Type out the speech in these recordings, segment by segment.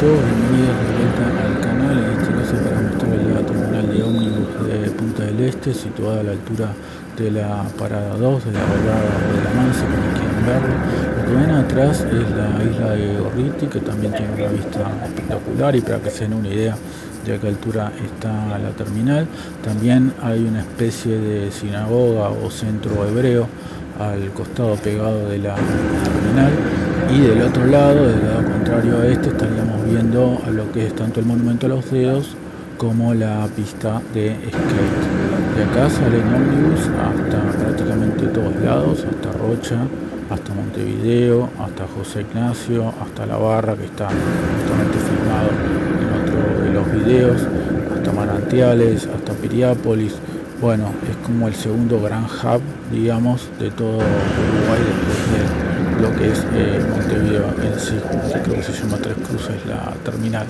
todos, bienvenidos de vuelta al canal, en este caso para mostrarles la terminal de ómnibus de Punta del Este, situada a la altura de la parada 2 de la Volada de la Mansa, como quieren verlo. Lo que ven atrás es la isla de Gorriti, que también tiene una vista espectacular, y para que se den una idea de a qué altura está la terminal, también hay una especie de sinagoga o centro hebreo al costado pegado de la terminal, y del otro lado, del lado contrario a este, estaríamos viendo a lo que es tanto el Monumento a los Dedos como la pista de skate. De acá salen ómnibus hasta prácticamente todos lados, hasta Rocha, hasta Montevideo, hasta José Ignacio, hasta La Barra, que está justamente filmado en otro de los videos, hasta Manantiales, hasta Piriápolis. Bueno, es como el segundo gran hub, digamos, de todo Uruguay después de lo que es Montevideo en sí, creo que se llama Tres Cruces la terminal.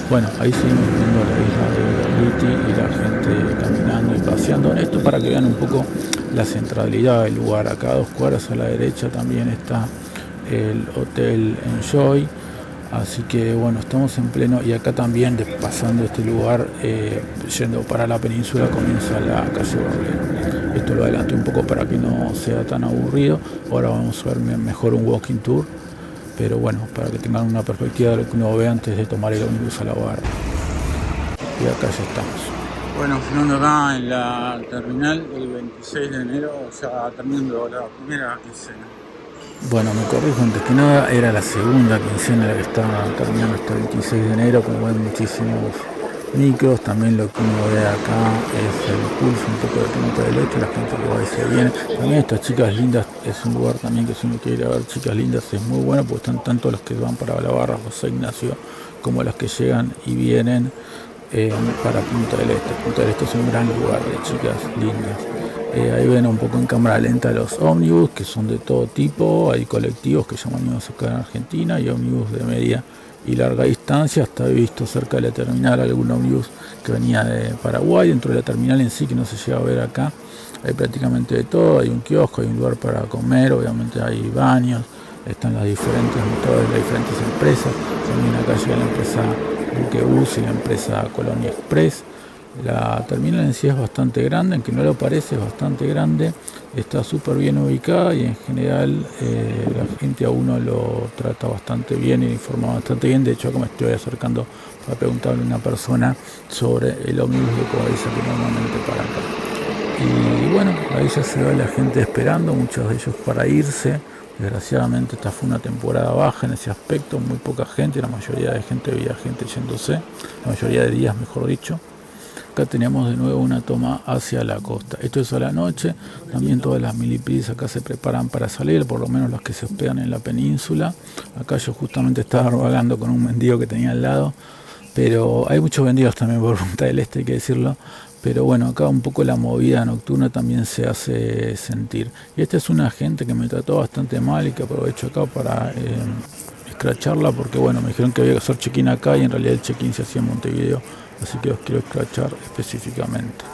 Bueno, ahí seguimos viendo la isla de Gorriti y la gente caminando y paseando. Esto para que vean un poco la centralidad del lugar. Acá a 2 cuadras a la derecha también está el Hotel Enjoy. Así que bueno, estamos en pleno, y acá también pasando este lugar, yendo para la península, comienza la calle Borrell. Esto lo adelanté un poco para que no sea tan aburrido. Ahora vamos a ver mejor un walking tour, pero bueno, para que tengan una perspectiva de lo que uno ve antes de tomar el ómnibus a La Barra. Y acá ya estamos. Bueno, filmando acá en la terminal el 26 de enero, ya terminando la primera quincena. Bueno, me corrijo, antes que nada era la segunda quincena la que estaba terminando este 26 de enero, como ven muchísimos micros. También lo que uno ve acá es el pulso un poco de Punta del Este, la gente que va y se viene. También estas chicas lindas, es un lugar también que si uno quiere ir a ver chicas lindas es muy bueno, porque están tanto los que van para La Barra, José Ignacio, como las que llegan y vienen para Punta del Este. Punta del Este es un gran lugar de chicas lindas. Ahí ven un poco en cámara lenta los ómnibus, que son de todo tipo. Hay colectivos que llaman ómnibus acá en Argentina, y ómnibus de media y larga distancia. Hasta he visto cerca de la terminal algún ómnibus que venía de Paraguay. Dentro de la terminal en sí, que no se llega a ver acá, hay prácticamente de todo. Hay un kiosco, hay un lugar para comer, obviamente hay baños, están las diferentes motores, las diferentes empresas. También acá llega la empresa Buquebus y la empresa Colonia Express. La terminal en sí es bastante grande, aunque no lo parece, es bastante grande, está súper bien ubicada, y en general la gente a uno lo trata bastante bien y informa bastante bien. De hecho, acá me estoy acercando para preguntarle a una persona sobre el ómnibus de Cobaliza que normalmente para acá. Y bueno, ahí ya se ve la gente esperando, muchos de ellos para irse. Desgraciadamente esta fue una temporada baja en ese aspecto, muy poca gente, la mayoría de gente veía gente yéndose, la mayoría de días mejor dicho. Acá tenemos de nuevo una toma hacia la costa. Esto es a la noche. También todas las milipidis acá se preparan para salir, por lo menos las que se hospedan en la península. Acá yo justamente estaba vagando con un mendigo que tenía al lado, pero hay muchos vendidos también por Punta del Este, hay que decirlo. Pero bueno, acá un poco la movida nocturna también se hace sentir. Y esta es una gente que me trató bastante mal y que aprovecho acá para escracharla, porque bueno, me dijeron que había que hacer check-in acá, y en realidad el check-in se hacía en Montevideo. Así que os quiero escrachar específicamente.